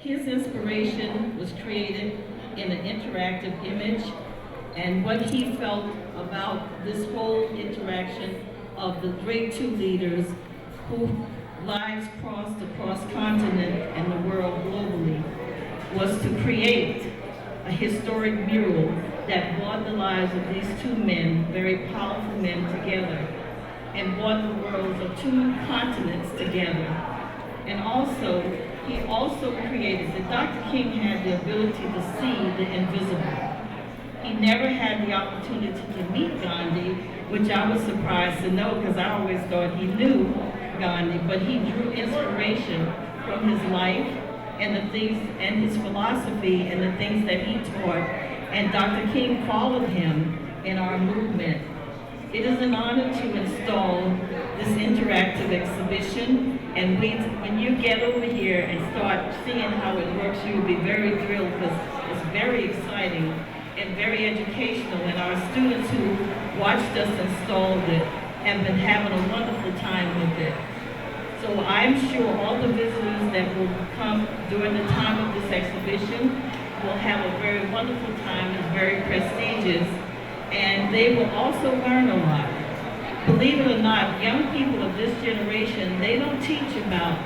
His inspiration was created in an interactive image, and what he felt about this whole interaction of the great two leaders who lives crossed across continent and the world globally was to create a historic mural that brought the lives of these two men, very powerful men, together, and brought the worlds of two continents together. And also, he also created that Dr. King had the ability to see the invisible. He never had the opportunity to meet Gandhi, which I was surprised to know because I always thought he knew Gandhi, but he drew inspiration from his life and the things and his philosophy and the things that he taught, and Dr. King followed him in our movement. It is an honor to install this interactive exhibition, and when you get over here and start seeing how it works, you'll be very thrilled because it's very exciting and very educational, and our students who watched us install it have been having a wonderful time with it. So I'm sure all the visitors that will come during the time of this exhibition will have a very wonderful time. It's very prestigious, and they will also learn a lot. Believe it or not, young people of this generation, they don't teach about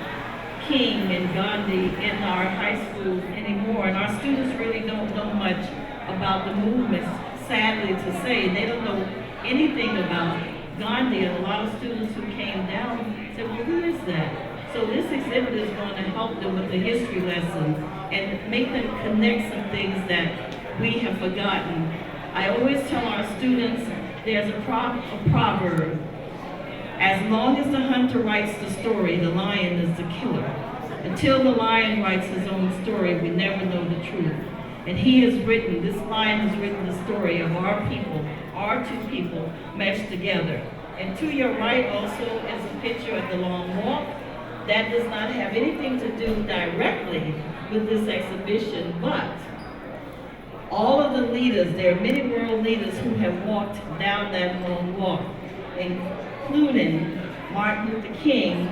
King and Gandhi in our high schools anymore, and our students really don't know much about the movements, sadly to say. They don't know anything about Gandhi, and a lot of students who came down said, well, who is that? So this exhibit is going to help them with the history lesson and make them connect some things that we have forgotten. I always tell our students, there's a proverb, as long as the hunter writes the story, the lion is the killer. Until the lion writes his own story, we never know the truth. And this lion has written the story of our people, our two people meshed together. And to your right also is a picture of the Long Walk. That does not have anything to do directly with this exhibition, but all of the leaders, there are many world leaders who have walked down that long walk, including Martin Luther King,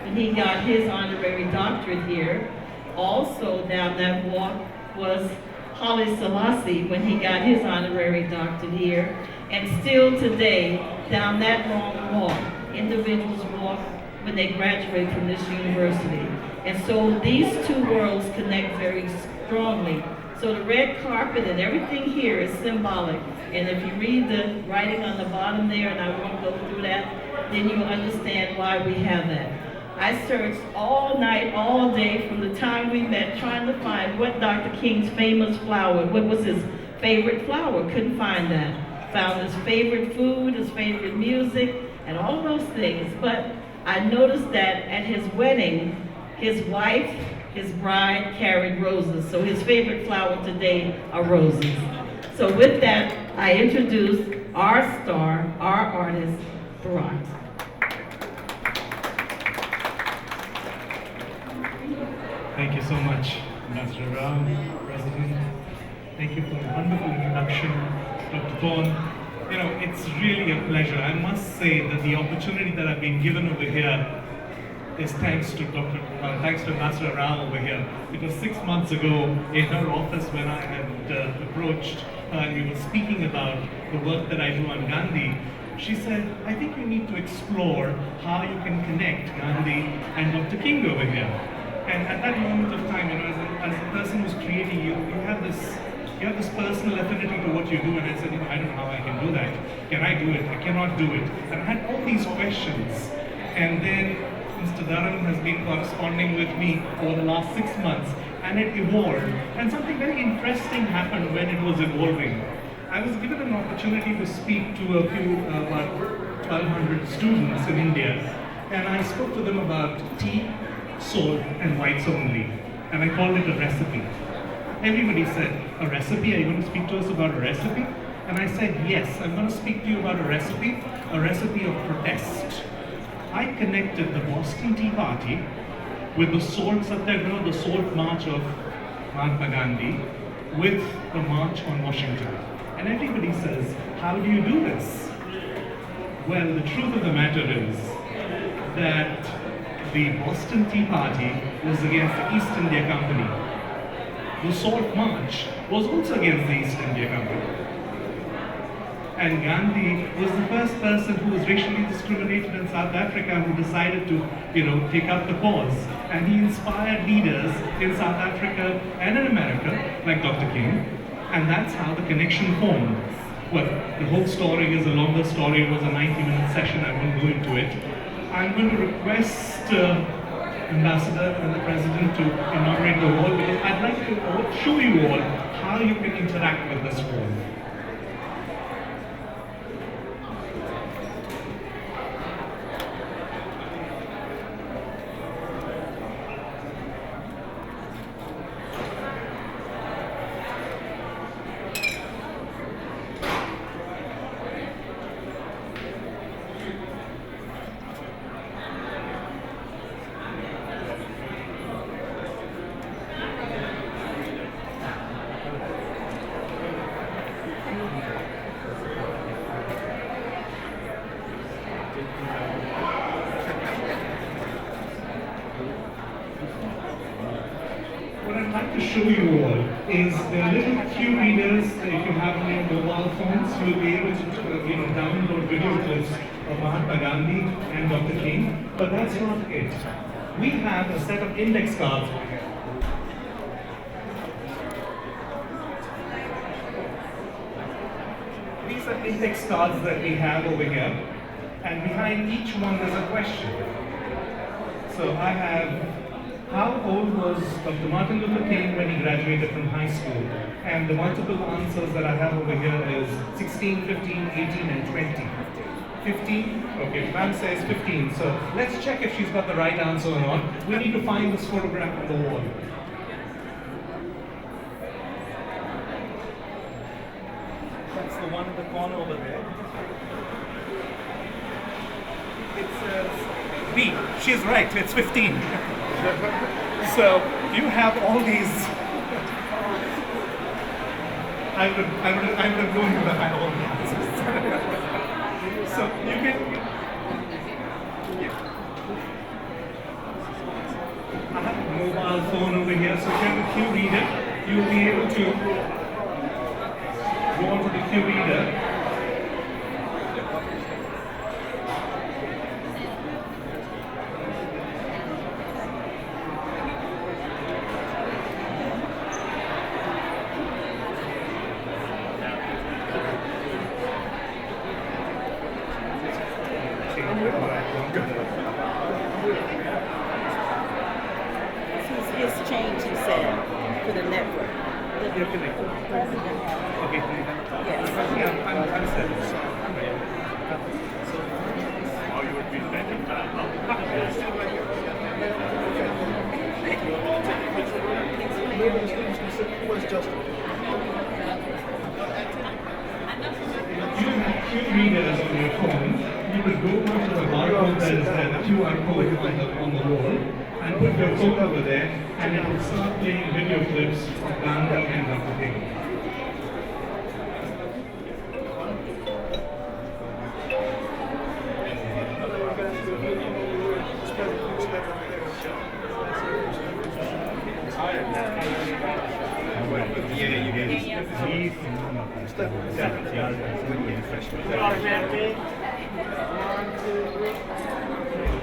when he got his honorary doctorate here. Also down that walk was Haile Selassie when he got his honorary doctorate here. And still today, down that long walk, individuals walk when they graduate from this university. And so these two worlds connect very strongly. So the red carpet and everything here is symbolic. And if you read the writing on the bottom there, and I won't go through that, then you'll understand why we have that. I searched all night, all day, from the time we met, trying to find what Dr. King's famous flower, what was his favorite flower. Couldn't find that. Found his favorite food, his favorite music, and all of those things. But I noticed that at his wedding, his wife, his bride carried roses. So his favorite flower today are roses. So with that, I introduce our star, our artist, Bharat. Thank you so much, Ambassador Rao, President. Thank you for a wonderful introduction, Dr. Thorne. You know, it's really a pleasure. I must say that the opportunity that I've been given over here is thanks to Ambassador Rao over here. Because 6 months ago, in her office, when I had approached her and we were speaking about the work that I do on Gandhi, she said, I think you need to explore how you can connect Gandhi and Dr. King over here. And at that moment of time, you know, as a person who's creating, you have this personal affinity to what you do. And I said, you know, I don't know how I can do that. Can I do it? I cannot do it. And I had all these questions. And then Mr. Dharan has been corresponding with me over the last 6 months, and it evolved. And something very interesting happened when it was evolving. I was given an opportunity to speak to a few, about 1,200 students in India, and I spoke to them about tea, salt, and whites only, and I called it a recipe. Everybody said, a recipe? Are you going to speak to us about a recipe? And I said, yes, I'm going to speak to you about a recipe of protest. I connected the Boston Tea Party with the Salt Satyagraha, the Salt March of Mahatma Gandhi, with the March on Washington. And everybody says, how do you do this? Well, the truth of the matter is that the Boston Tea Party was against the East India Company. The Salt March was also against the East India Company. And Gandhi was the first person who was racially discriminated in South Africa who decided to, take up the cause. And he inspired leaders in South Africa and in America, like Dr. King. And that's how the connection formed. Well, the whole story is a longer story. It was a 90-minute session. I won't go into it. I'm going to request Ambassador and the President to inaugurate the wall because I'd like to show you all how you can interact with this wall. What I'd like to show you all is the little cue readers. If you have any mobile phones, you'll be able to download video clips of Mahatma Gandhi and Dr. King. But that's not it. We have a set of index cards. These are index cards that we have over here, and behind each one there's a question. So I have, how old was Dr. Martin Luther King when he graduated from high school? And the multiple answers that I have over here is 16, 15, 18, and 20. 15? Okay, ma'am says 15. So let's check if she's got the right answer or not. We need to find this photograph on the wall. That's the one in the corner over there. It says B. She's right, it's 15. So you have all these. I would have known you to have all the answers. So you can. I have a mobile phone over here, so if you have a cue reader, you'll be able to go onto the cue reader. His change, he said, for the network. You're connected. Okay. Yes. Yeah, I'm set. Oh, you would be thinking was just You have cue readers on your phone. You would go onto the barcode that is there, the QR code on the wall, and put your phone over there, and it will start playing video clips of Gandhi and Dr. King.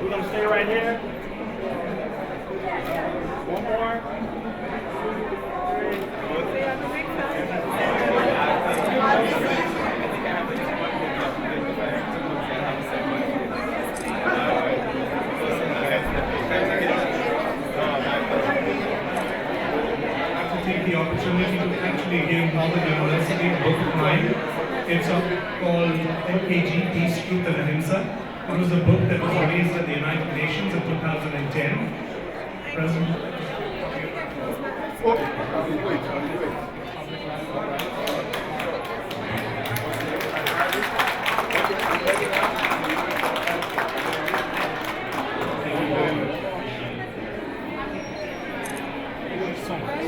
We're gonna stay right here. One more. Take the opportunity to actually give Harvard University a book of mine. It's called MKG, Peace, Truth and Ahimsa. It was a book that was released at the United Nations in 2010. President. Thank you so much.